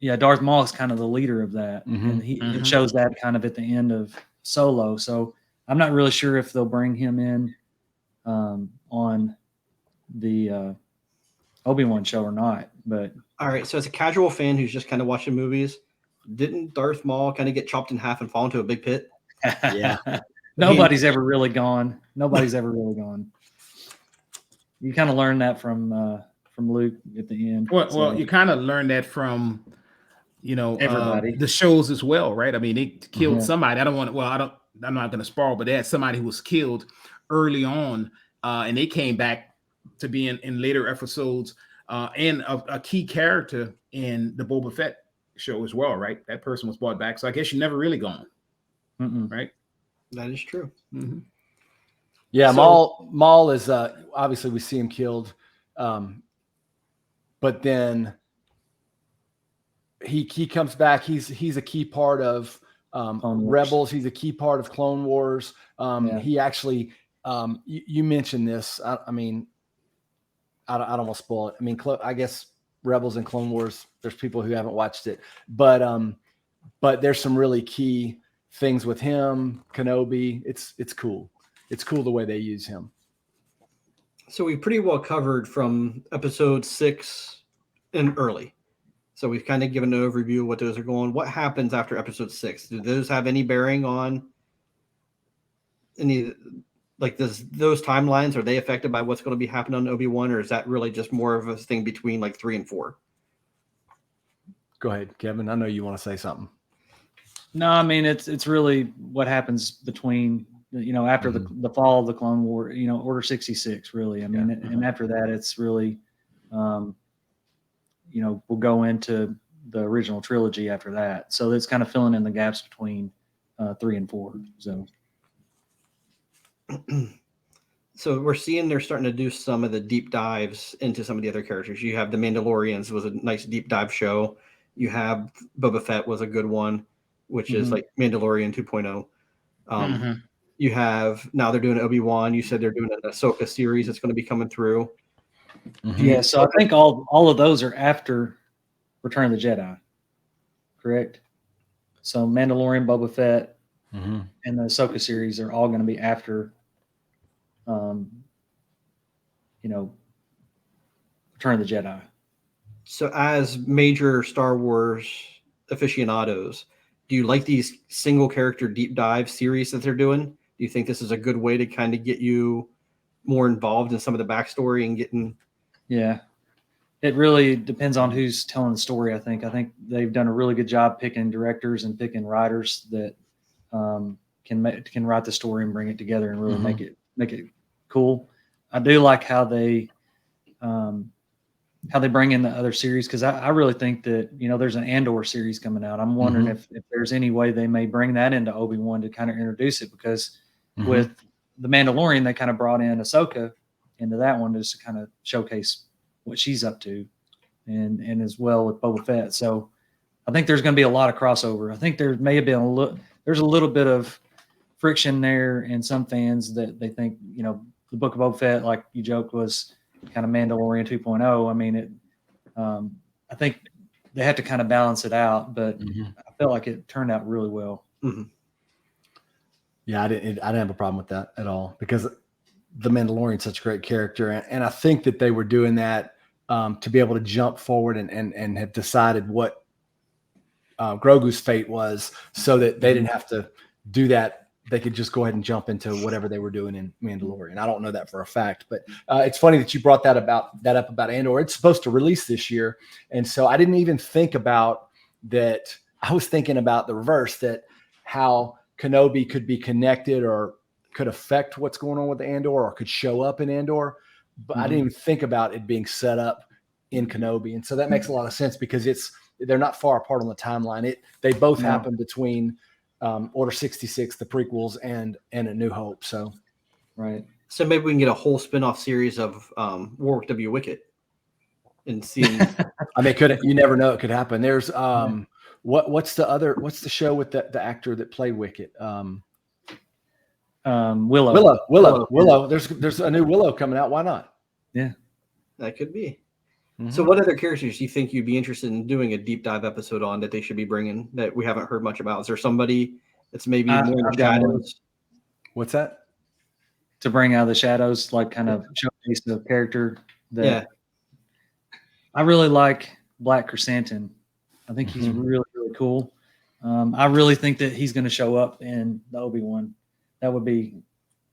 [SPEAKER 2] Yeah, Darth Maul is kind of the leader of that, and
[SPEAKER 3] Mhm.
[SPEAKER 2] it shows that kind of at the end of Solo. So I'm not really sure if they'll bring him in on the Obi-Wan show or not. But
[SPEAKER 1] all right. So as a casual fan who's just kind of watching movies, didn't Darth Maul kind of get chopped in half and fall into a big pit?
[SPEAKER 4] Yeah.
[SPEAKER 2] nobody's ever really gone. Nobody's ever really gone. You kind of learn that from Luke at the end.
[SPEAKER 3] Well, you kind of learn that from,
[SPEAKER 2] Everybody.
[SPEAKER 3] the shows as well, right? I mean, they killed
[SPEAKER 2] Yeah.
[SPEAKER 3] somebody. I'm not going to spoil, but they had somebody who was killed early on, and they came back to be in later episodes, and a key character in the Boba Fett show as well, right? That person was brought back, so I guess you're never really gone, right?
[SPEAKER 1] That is true.
[SPEAKER 3] Mm-hmm.
[SPEAKER 4] Yeah,
[SPEAKER 1] So-
[SPEAKER 4] Maul is obviously we see him killed, but then he comes back. He's a key part of Rebels. He's a key part of Clone Wars. He actually you mentioned this. I mean, I don't want to spoil it. I mean, I guess Rebels and Clone Wars. There's people who haven't watched it, but there's some really key things with him. Kenobi. It's cool. It's cool the way they use him.
[SPEAKER 1] So we've pretty well covered from episode 6 and early. So we've kind of given an overview of what those are going. What happens after episode 6? Do those have any bearing on any, like those timelines? Are they affected by what's going to be happening on Obi-Wan, or is that really just more of a thing between like 3 and 4?
[SPEAKER 4] Go ahead, Kevin. I know you want to say something.
[SPEAKER 2] No, I mean it's really what happens between after the fall of the Clone War, Order 66. Really, I mean, and after that, it's really, we'll go into the original trilogy after that. So it's kind of filling in the gaps between 3 and 4.
[SPEAKER 1] So we're seeing they're starting to do some of the deep dives into some of the other characters. You have the Mandalorians was a nice deep dive show. You have Boba Fett was a good one, which is like Mandalorian 2.0. You have now they're doing Obi-Wan. You said they're doing an Ahsoka series that's going to be coming through.
[SPEAKER 2] Yeah, so I think all of those are after Return of the Jedi, correct? So Mandalorian, Boba Fett, and the Ahsoka series are all going to be after, Return of the Jedi.
[SPEAKER 1] So as major Star Wars aficionados, do you like these single character deep dive series that they're doing? Do you think this is a good way to kind of get you more involved in some of the backstory and getting?
[SPEAKER 2] Yeah, it really depends on who's telling the story. I think they've done a really good job picking directors and picking writers that can write the story and bring it together and really make it cool. I do like how they bring in the other series, because I really think that there's an Andor series coming out. I'm wondering if there's any way they may bring that into Obi-Wan to kind of introduce it, because with the Mandalorian they kind of brought in Ahsoka into that one just to kind of showcase what she's up to, and as well with Boba Fett. So I think there's going to be a lot of crossover. I think there may have been there's a little bit of friction there in some fans that they think, the Book of Boba Fett, like you joked, was kind of Mandalorian 2.0. I mean, I think they have to kind of balance it out, but I felt like it turned out really well.
[SPEAKER 1] Mm-hmm.
[SPEAKER 4] Yeah, I didn't have a problem with that at all, because the Mandalorian's such a great character, and I think that they were doing that to be able to jump forward and have decided what Grogu's fate was, so that they didn't have to do that. They could just go ahead and jump into whatever they were doing in Mandalorian. I don't know that for a fact, but it's funny that you brought that up about Andor. It's supposed to release this year, and so I didn't even think about that. I was thinking about the reverse, that how Kenobi could be connected or could affect what's going on with Andor, or could show up in Andor, but I didn't even think about it being set up in Kenobi, and so that makes a lot of sense, because they're not far apart on the timeline. They both happen between Order 66, the prequels, and A New Hope. So,
[SPEAKER 2] right.
[SPEAKER 1] So maybe we can get a whole spin-off series of Warwick W. Wicket and see.
[SPEAKER 4] I mean, you never know, it could happen. There's what's the show with the actor that played Wicket? Willow. There's a new Willow coming out. Why not?
[SPEAKER 2] Yeah,
[SPEAKER 1] that could be. So what other characters do you think you'd be interested in doing a deep dive episode on that they should be bringing that we haven't heard much about? Is there somebody that's maybe more in the shadows?
[SPEAKER 4] What's that?
[SPEAKER 2] To bring out of the shadows, like kind of showcase the character that I really like. Black Chrysanthemum. I think he's really, really cool. I really think that he's going to show up in the Obi-Wan. That would be,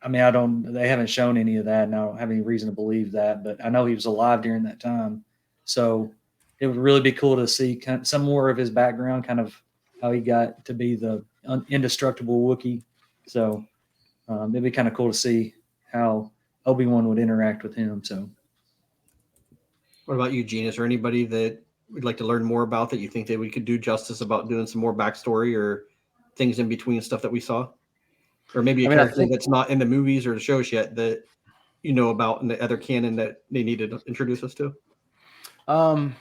[SPEAKER 2] I mean, they haven't shown any of that, and I don't have any reason to believe that, but I know he was alive during that time. So it would really be cool to see some more of his background, kind of how he got to be the indestructible Wookiee. So it'd be kind of cool to see how Obi-Wan would interact with him. So,
[SPEAKER 1] what about you, Gene? Is there anybody that we'd like to learn more about that you think that we could do justice about doing some more backstory or things in between stuff that we saw? Or maybe a character that's not in the movies or the shows yet that you know about in the other canon that they needed to introduce us to?
[SPEAKER 4] I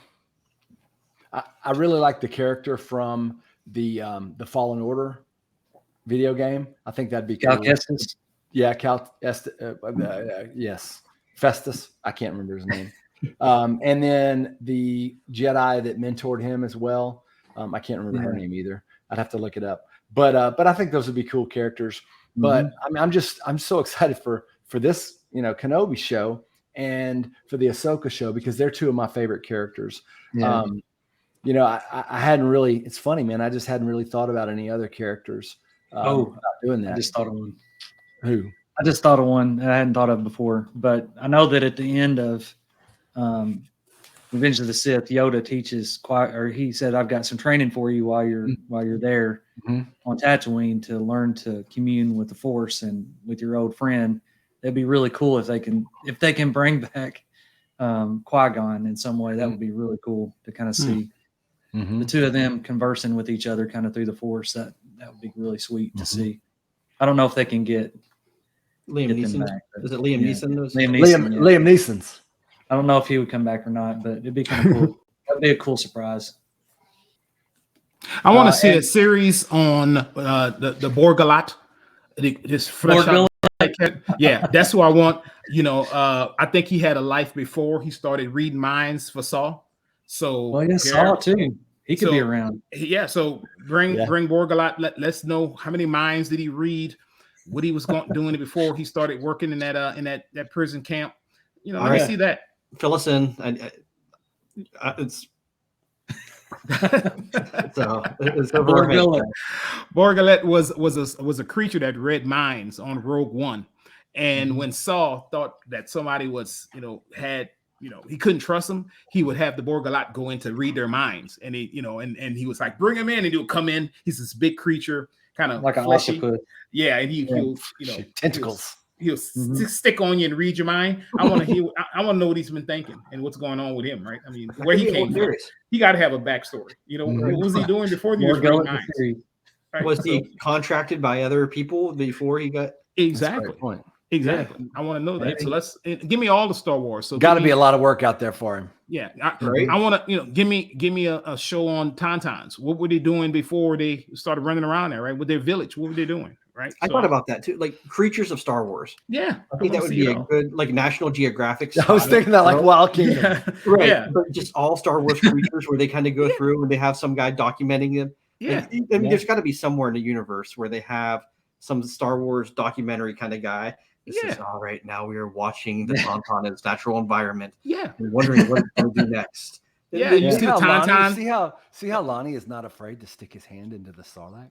[SPEAKER 4] really like the character from the Fallen Order video game. I think that'd be cool.
[SPEAKER 2] Estes.
[SPEAKER 4] Yeah, yes, Festus. I can't remember his name. And then the Jedi that mentored him as well. I can't remember her name either. I'd have to look it up. But I think those would be cool characters. But I mean, I'm so excited for this, Kenobi show and for the Ahsoka show, because they're two of my favorite characters.
[SPEAKER 2] Yeah.
[SPEAKER 4] I hadn't really. It's funny, man. I just hadn't really thought about any other characters. About doing that.
[SPEAKER 2] I just thought of one.
[SPEAKER 4] Who?
[SPEAKER 2] I just thought of one that I hadn't thought of before. But I know that at the end of Revenge of the Sith, Yoda teaches he said, "I've got some training for you while you're there on Tatooine to learn to commune with the Force and with your old friend." That'd be really cool if they can bring back Qui-Gon in some way. That would be really cool to kind of see the two of them conversing with each other kind of through the Force. That would be really sweet to see. I don't know if they can get
[SPEAKER 1] Liam Neeson. Is it Liam Neeson?
[SPEAKER 4] Liam Neeson's.
[SPEAKER 2] I don't know if he would come back or not, but it'd be kind of cool. That'd be a cool surprise.
[SPEAKER 3] I want to see a series on the Borgalat. Just fresh out. Yeah, that's who I want. I think he had a life before he started reading minds for Saw. So
[SPEAKER 2] Saw too. He could be around.
[SPEAKER 3] Yeah, so bring Borgalat. Let's know how many minds did he read, what he was doing before he started working in that prison camp. Let me see that.
[SPEAKER 1] Fill us in. It's
[SPEAKER 3] Borgalet was a creature that read minds on Rogue One, and when Saul thought that somebody was he couldn't trust him, he would have the Borgalat go in to read their minds, and he was like, bring him in, and he would come in. He's this big creature, kind of
[SPEAKER 2] like
[SPEAKER 3] fleshy.
[SPEAKER 2] an octopus.
[SPEAKER 3] Yeah, and he'll
[SPEAKER 4] tentacles.
[SPEAKER 3] He'll stick on you and read your mind. I want to hear. I want to know what he's been thinking and what's going on with him. Right? I mean, where he came from. He got to have a backstory. What was he doing before he was reading minds?
[SPEAKER 1] Right? Was he contracted by other people before he got?
[SPEAKER 3] Exactly. Exactly. I want to know that. So let's give me all the Star Wars. So
[SPEAKER 4] got to be a lot of work out there for him.
[SPEAKER 3] Yeah, I want to, give me a show on Tauntauns. What were they doing before they started running around there, right? With their village, what were they doing, right?
[SPEAKER 1] I thought about that too, like creatures of Star Wars.
[SPEAKER 3] Yeah,
[SPEAKER 1] I think that would be a good, like, National Geographic.
[SPEAKER 4] I was thinking that, like Wild Kingdom,
[SPEAKER 1] right?
[SPEAKER 3] Yeah.
[SPEAKER 1] But just all Star Wars creatures where they kind of go through and they have some guy documenting them.
[SPEAKER 3] Yeah,
[SPEAKER 1] I mean, there's got to be somewhere in the universe where they have some Star Wars documentary kind of guy. This is all right. Now we are watching the Tauntaun in its natural environment.
[SPEAKER 3] Yeah,
[SPEAKER 1] and wondering what it's going to do next.
[SPEAKER 3] Yeah, you see the
[SPEAKER 4] Tauntaun. See how Lonnie is not afraid to stick his hand into the Sarlacc.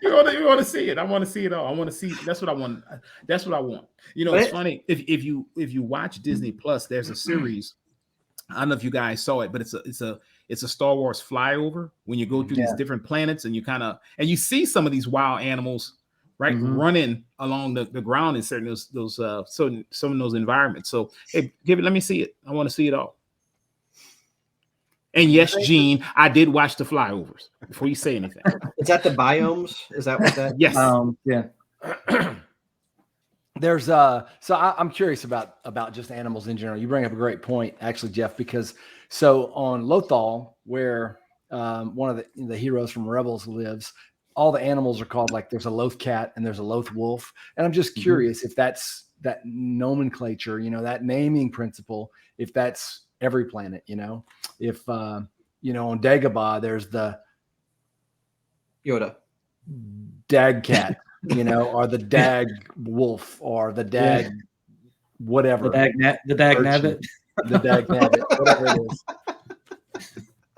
[SPEAKER 3] You want to see it? I want to see it all. I want to see. That's what I want. That's what I want. It's funny if you watch Disney Plus, there's a series. I don't know if you guys saw it, but it's a Star Wars flyover when you go through these different planets and you see some of these wild animals, right, running along the ground in certain those some of those environments. So hey, let me see it. I want to see it all. And yes, Gene, I did watch the flyovers before you say anything.
[SPEAKER 1] Is that the biomes? Is that what that?
[SPEAKER 3] Yes.
[SPEAKER 2] Yeah.
[SPEAKER 4] There's I'm curious about just animals in general. You bring up a great point, actually, Jeff, because so on Lothal, where one of the heroes from Rebels lives, all the animals are called, like, there's a Loth cat and there's a Loth wolf. And I'm just curious if that's that nomenclature, that naming principle, if that's every planet, if on Dagobah there's the
[SPEAKER 1] Yoda
[SPEAKER 4] Dag cat, or the Dag wolf, or the Dag whatever,
[SPEAKER 2] the Dag Nabbit,
[SPEAKER 4] the Dag Nabbit, whatever it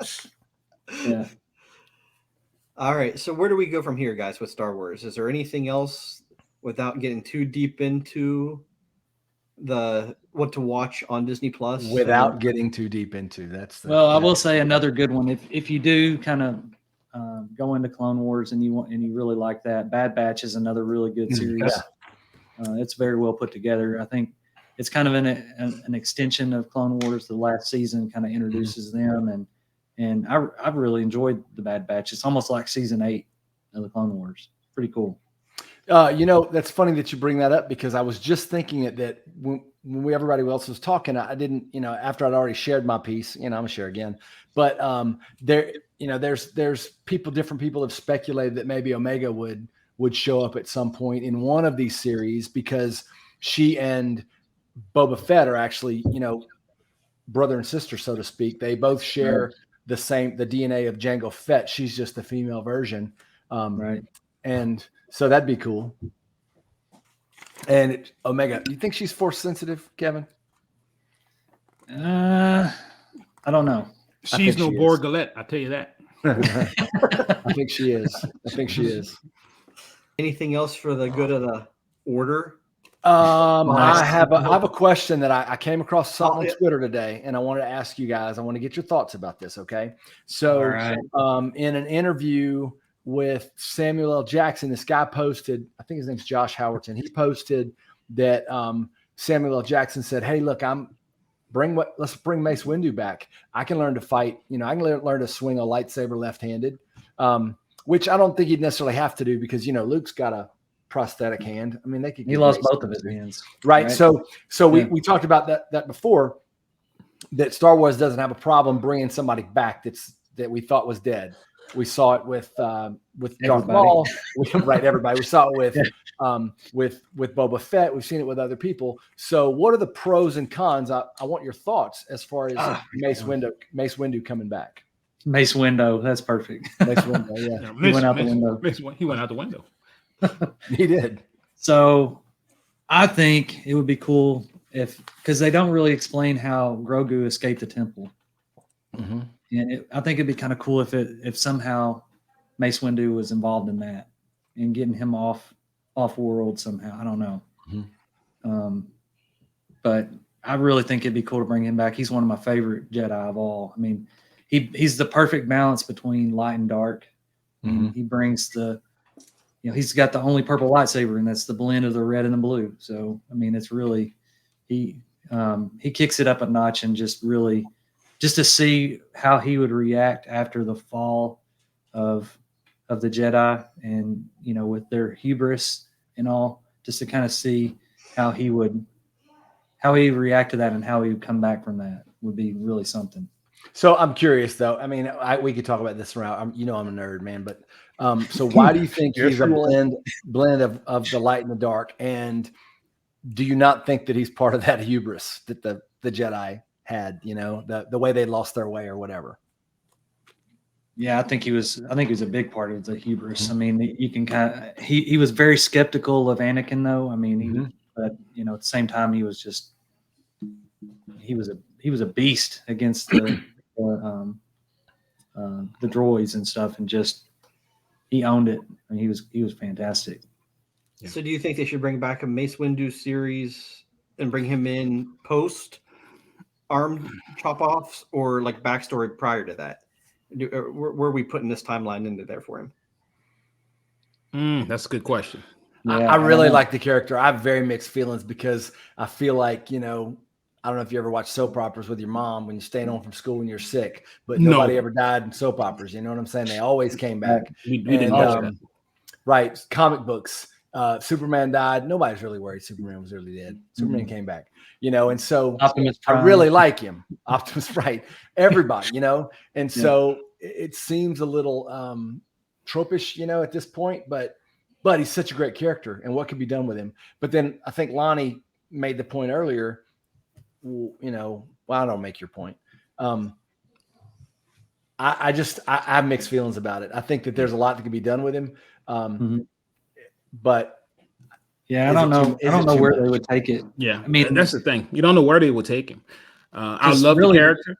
[SPEAKER 4] is.
[SPEAKER 2] Yeah.
[SPEAKER 1] All right. So where do we go from here, guys, with Star Wars? Is there anything else without getting too deep into what to watch on Disney Plus?
[SPEAKER 4] Without getting too deep into
[SPEAKER 2] I will say another good one. If you do kind of go into Clone Wars and you really like that, Bad Batch is another really good series. It's very well put together. I think it's kind of an extension of Clone Wars. The last season kind of introduces them, and I've really enjoyed the Bad Batch. It's almost like season 8 of the Clone Wars. Pretty cool.
[SPEAKER 4] That's funny that you bring that up, because I was just thinking that when everybody else was talking, I didn't, after I'd already shared my piece, I'm gonna share again, but there's different people have speculated that maybe Omega would show up at some point in one of these series, because she and Boba Fett are actually, brother and sister, so to speak. They both share the DNA of Jango Fett. She's just the female version.
[SPEAKER 2] Right.
[SPEAKER 4] And so that'd be cool. And Omega, you think she's force sensitive, Kevin?
[SPEAKER 2] I don't know.
[SPEAKER 3] She's no Borg Galette, I'll tell you that.
[SPEAKER 4] I think she is.
[SPEAKER 1] Anything else for the good of the order?
[SPEAKER 4] I have a question that I came across something on Twitter today, and I wanted to ask you guys. I want to get your thoughts about this. Okay. So, in an interview with Samuel L. Jackson, this guy posted, I think his name's Josh Howerton. He posted that Samuel L. Jackson said, "Hey, look, let's bring Mace Windu back. I can learn to fight. I can learn to swing a lightsaber left-handed," which I don't think he'd necessarily have to do, because Luke's got a prosthetic hand. I mean, he
[SPEAKER 2] lost both of his hands,
[SPEAKER 4] right? So we talked about that before. That Star Wars doesn't have a problem bringing somebody back that we thought was dead. We saw it with Darth Maul, right? Everybody. We saw it with Boba Fett. We've seen it with other people. So, what are the pros and cons? I want your thoughts as far as Mace Windu coming back.
[SPEAKER 2] Mace Windu, that's perfect.
[SPEAKER 4] Mace Windu, yeah.
[SPEAKER 2] He went out the window.
[SPEAKER 3] He went out the window.
[SPEAKER 4] He did.
[SPEAKER 2] So, I think it would be cool because they don't really explain how Grogu escaped the temple.
[SPEAKER 4] Mm-hmm.
[SPEAKER 2] And I think it'd be kind of cool if somehow Mace Windu was involved in that and getting him off world somehow. I don't know.
[SPEAKER 4] Mm-hmm.
[SPEAKER 2] But I really think it'd be cool to bring him back. He's one of my favorite Jedi of all. I mean, he's the perfect balance between light and dark.
[SPEAKER 4] Mm-hmm.
[SPEAKER 2] He brings he's got the only purple lightsaber, and that's the blend of the red and the blue. So, I mean, it's really, he kicks it up a notch, and just to see how he would react after the fall of of the Jedi, and with their hubris and all, just to kind of see how he would react to that and how he would come back from that would be really something.
[SPEAKER 4] So I'm curious though. I mean, we could talk about this around. I'm a nerd, man. But so why do you think he's a blend of the light and the dark? And do you not think that he's part of that hubris that the Jedi had? The way they lost their way or whatever.
[SPEAKER 2] Yeah, I think he was a big part of the hubris. I mean, you can he was very skeptical of Anakin, though. I mean, but at the same time, he was a beast against the droids and stuff, and just he owned it. I mean, he was fantastic.
[SPEAKER 1] Yeah. So do you think they should bring back a Mace Windu series and bring him in post arm chop offs, or like backstory prior to that? Where are we putting this timeline into there for him?
[SPEAKER 3] That's a good question.
[SPEAKER 4] Yeah, I really like the character. I have very mixed feelings because I feel like, I don't know if you ever watch soap operas with your mom when you're staying home from school when you're sick, but nobody ever died in soap operas. You know what I'm saying? They always came back.
[SPEAKER 3] We didn't watch that.
[SPEAKER 4] Right. Comic books. Superman died. Nobody's really worried Superman was really dead. Superman came back, and so
[SPEAKER 2] Optimus
[SPEAKER 4] I really like him. Optimus, right. Everybody, and so it seems a little tropish, at this point, but he's such a great character and what could be done with him. But then I think Lonnie made the point earlier, I don't make your point. I have mixed feelings about it. I think that there's a lot that could be done with him. But
[SPEAKER 2] yeah, I don't know where they would take it.
[SPEAKER 3] Yeah, I mean, that's the thing. You don't know where they would take him. I love the character,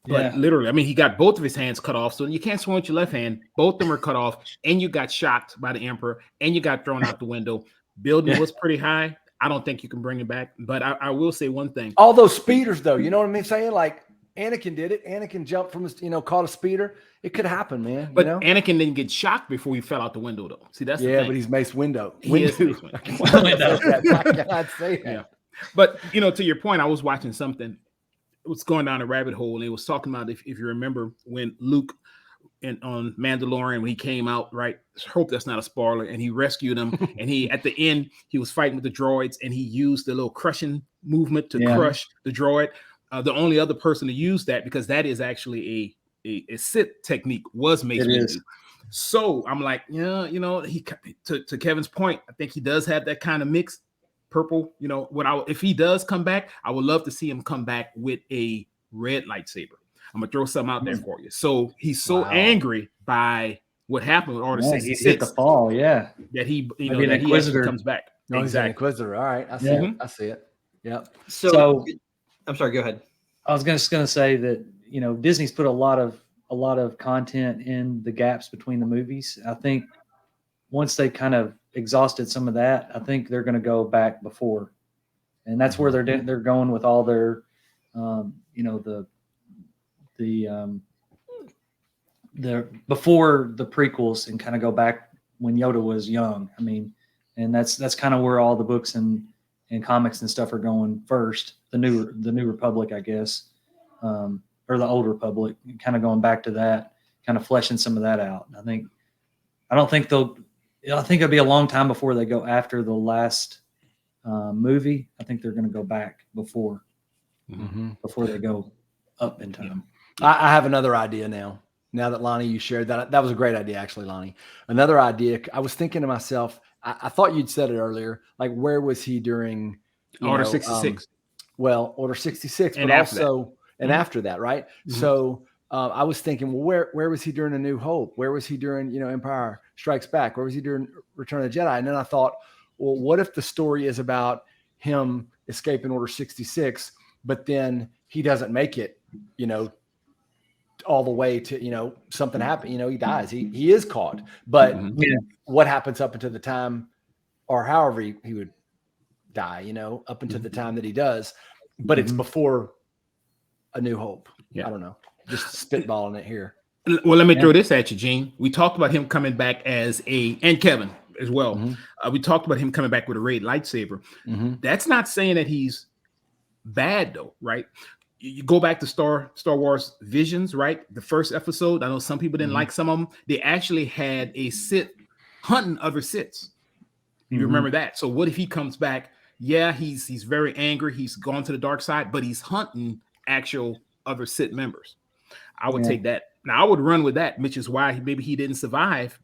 [SPEAKER 3] but literally, I mean, he got both of his hands cut off, so you can't swing with your left hand. Both of them are cut off, and you got shocked by the Emperor, and you got thrown out the window. Building was pretty high. I don't think you can bring it back, but I will say one thing.
[SPEAKER 4] All those speeders, though, you know what I mean? Saying like Anakin did it. Anakin jumped from his, caught a speeder. It could happen, man.
[SPEAKER 3] But Anakin didn't get shocked before he fell out the window, though. See, that's the thing.
[SPEAKER 4] But he's Mace Windu.
[SPEAKER 3] He is Mace
[SPEAKER 4] Windu. I cannot say that.
[SPEAKER 3] Yeah. But to your point, I was watching something. It was going down a rabbit hole, and it was talking about if you remember when Luke on Mandalorian, when he came out, right? Hope that's not a spoiler. And he rescued him, and he at the end he was fighting with the droids, and he used the little crushing movement to crush the droid. The only other person to use that, because that is actually a Sith technique, was Mace Windu. So I'm like, he to Kevin's point, I think he does have that kind of mix. Purple, if he does come back, I would love to see him come back with a red lightsaber. I'm gonna throw something out there for you. So he's so angry by what happened with Order 66.
[SPEAKER 2] He hit the fall, that
[SPEAKER 3] he,
[SPEAKER 2] that he actually
[SPEAKER 3] comes back.
[SPEAKER 4] No, he's an Inquisitor. All right, I see it. I see it. Yep.
[SPEAKER 1] So I'm sorry. Go ahead.
[SPEAKER 2] I was just gonna say that Disney's put a lot of content in the gaps between the movies. I think once they kind of exhausted some of that, I think they're going to go back before, and that's where they're going with all their, the before the prequels, and kind of go back when Yoda was young. I mean, and that's kind of where all the books and comics and stuff are going first. The new Republic, I guess, or the Old Republic, kind of going back to that, kind of fleshing some of that out. I think it'll be a long time before they go after the last movie. I think they're going to go back before they go up in time.
[SPEAKER 4] I have another idea now. Now that Lonnie, you shared that, that was a great idea, actually, Lonnie. Another idea. I was thinking to myself, I thought you'd said it earlier. Like, where was he during
[SPEAKER 3] Order 66?
[SPEAKER 4] Order 66,
[SPEAKER 3] and
[SPEAKER 4] but
[SPEAKER 3] after
[SPEAKER 4] also after that, right? Mm-hmm. So I was thinking, well, where was he during A New Hope? Where was he during Empire Strikes Back? Where was he during Return of the Jedi? And then I thought, well, what if the story is about him escaping Order 66, but then he doesn't make it, all the way to, something happened, he dies. He is caught. But what happens up until the time, or however he would die, up until the time that he does, but it's before A New Hope. I don't know. Just spitballing it here.
[SPEAKER 3] Well, let me throw this at you, Gene. We talked about him coming back and Kevin as well. We talked about him coming back with a red lightsaber. That's not saying that he's bad, though, right? you go back to Star Wars Visions, right? The first episode. I know some people didn't like some of them. They actually had a Sith hunting other Siths. You remember that? So what if he comes back? Yeah, he's very angry. He's gone to the dark side, but he's hunting actual other Sith members. I would take that. Now I would run with that, which is why maybe he didn't survive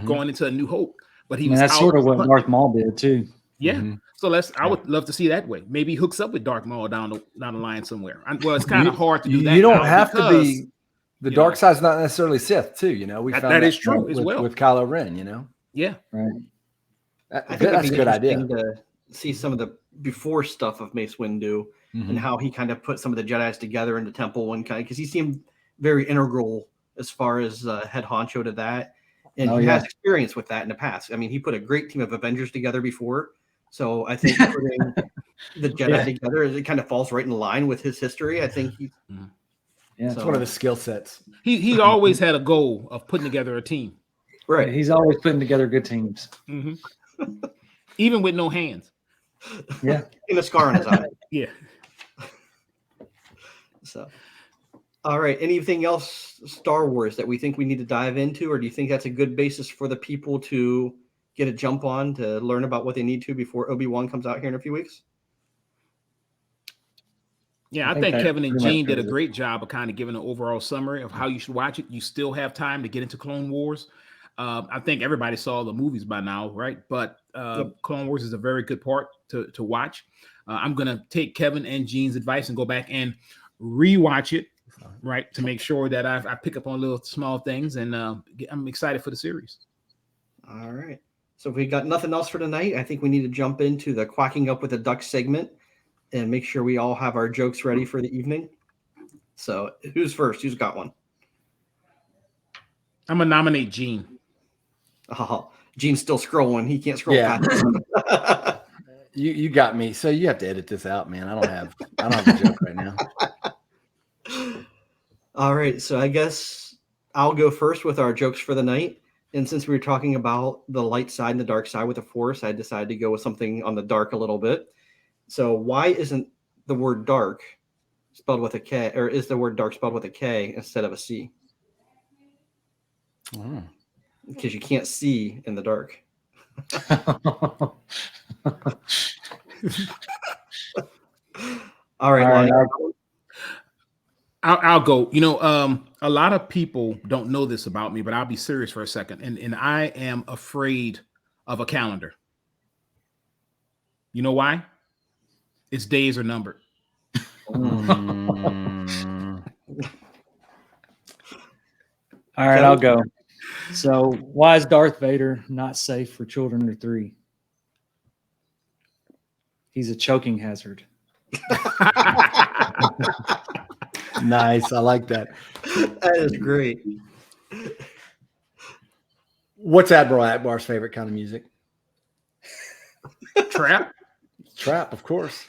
[SPEAKER 3] going into A New Hope. But he was
[SPEAKER 2] that's
[SPEAKER 3] out
[SPEAKER 2] sort of what
[SPEAKER 3] hunting.
[SPEAKER 2] Darth Maul did too.
[SPEAKER 3] Yeah. So I would love to see that way. Maybe he hooks up with Darth Maul down the line somewhere. Well, it's kind of hard to do that.
[SPEAKER 4] You don't
[SPEAKER 3] now
[SPEAKER 4] have to
[SPEAKER 3] because,
[SPEAKER 4] be. The dark side's not necessarily Sith, too. You know, we found
[SPEAKER 3] that is true as
[SPEAKER 4] with,
[SPEAKER 3] well
[SPEAKER 4] with Kylo Ren. You know,
[SPEAKER 3] Yeah.
[SPEAKER 2] Right.
[SPEAKER 1] I think
[SPEAKER 4] that's a good idea.
[SPEAKER 1] To see some of the before stuff of Mace Windu and how he kind of put some of the Jedis together in the temple and kind of, because he seemed very integral as far as head honcho to that. And he has experience with that in the past. I mean, he put a great team of Avengers together before. So I think putting the Jedi together, it kind of falls right in line with his history. I think he's
[SPEAKER 4] it's one of the skill sets.
[SPEAKER 3] He always had a goal of putting together a team.
[SPEAKER 1] Right.
[SPEAKER 2] He's always putting together good teams.
[SPEAKER 3] Even with no hands.
[SPEAKER 2] Yeah.
[SPEAKER 1] And a scar on his eye.
[SPEAKER 3] Yeah.
[SPEAKER 1] So, all right. Anything else Star Wars that we think we need to dive into, or do you think that's a good basis for the people to get a jump on to learn about what they need to before Obi-Wan comes out here in a few weeks?
[SPEAKER 3] Yeah, I think Kevin and Gene did a great job of kind of giving an overall summary of how you should watch it. You still have time to get into Clone Wars. I think everybody saw the movies by now, right? But Clone Wars is a very good part to watch. I'm going to take Kevin and Gene's advice and go back and rewatch it, right, to make sure that I pick up on little small things, and I'm excited for the series.
[SPEAKER 1] All right. So if we got nothing else for tonight, I think we need to jump into the Quacking Up with the Duck segment and make sure we all have our jokes ready for the evening. So who's first? Who's got one?
[SPEAKER 3] I'm going to nominate Gene.
[SPEAKER 1] Oh, Gene's still scrolling. He can't scroll fast.
[SPEAKER 4] You got me. So you have to edit this out, man. I don't have a joke right now.
[SPEAKER 1] All right. So I guess I'll go first with our jokes for the night. And since we were talking about the light side and the dark side with the Force, I decided to go with something on the dark a little bit. So why isn't the word dark spelled with a K, or is the word dark spelled with a K instead of a C? Because you can't see in the dark. All right, Lonnie.
[SPEAKER 3] I'll go. You know, a lot of people don't know this about me, but I'll be serious for a second. And I am afraid of a calendar. You know why? Its days are numbered.
[SPEAKER 2] All right, I'll go. So why is Darth Vader not safe for children under 3? He's a choking hazard.
[SPEAKER 4] Nice. I like that.
[SPEAKER 1] That is great.
[SPEAKER 4] What's Admiral Akbar's favorite kind of music?
[SPEAKER 3] Trap.
[SPEAKER 4] Trap, of course.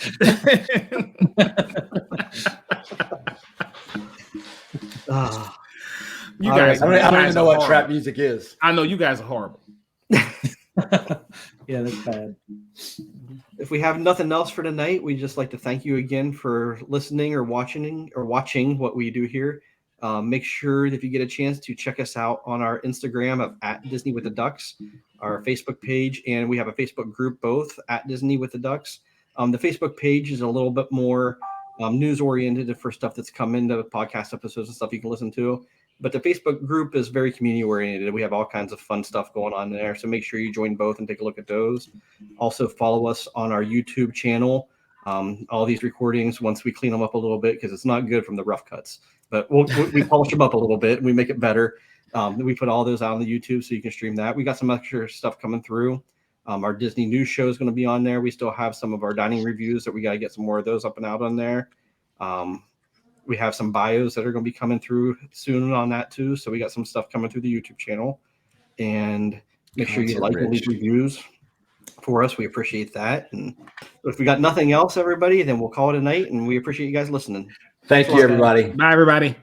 [SPEAKER 3] You guys,
[SPEAKER 4] I don't even know what trap music is.
[SPEAKER 3] I know you guys are horrible.
[SPEAKER 2] Yeah, that's bad.
[SPEAKER 1] If we have nothing else for tonight, we'd just like to thank you again for listening or watching what we do here. Make sure that if you get a chance to check us out on our Instagram of @Disney with the Ducks, our Facebook page, and we have a Facebook group both @Disney with the Ducks. The Facebook page is a little bit more news oriented for stuff that's come into podcast episodes and stuff you can listen to. But the Facebook group is very community oriented. We have all kinds of fun stuff going on there. So make sure you join both and take a look at those. Also follow us on our YouTube channel. All these recordings, once we clean them up a little bit, because it's not good from the rough cuts, but we polish them up a little bit and we make it better. We put all those out on the YouTube so you can stream that. We got some extra stuff coming through. Our Disney news show is going to be on there. We still have some of our dining reviews that we got to get some more of those up and out on there. We have some bios that are going to be coming through soon on that too. So we got some stuff coming through the YouTube channel, and make sure you like and leave reviews for us. We appreciate that. And if we got nothing else, everybody, then we'll call it a night, and we appreciate you guys listening.
[SPEAKER 4] Thank you, everybody.
[SPEAKER 3] Bye, everybody.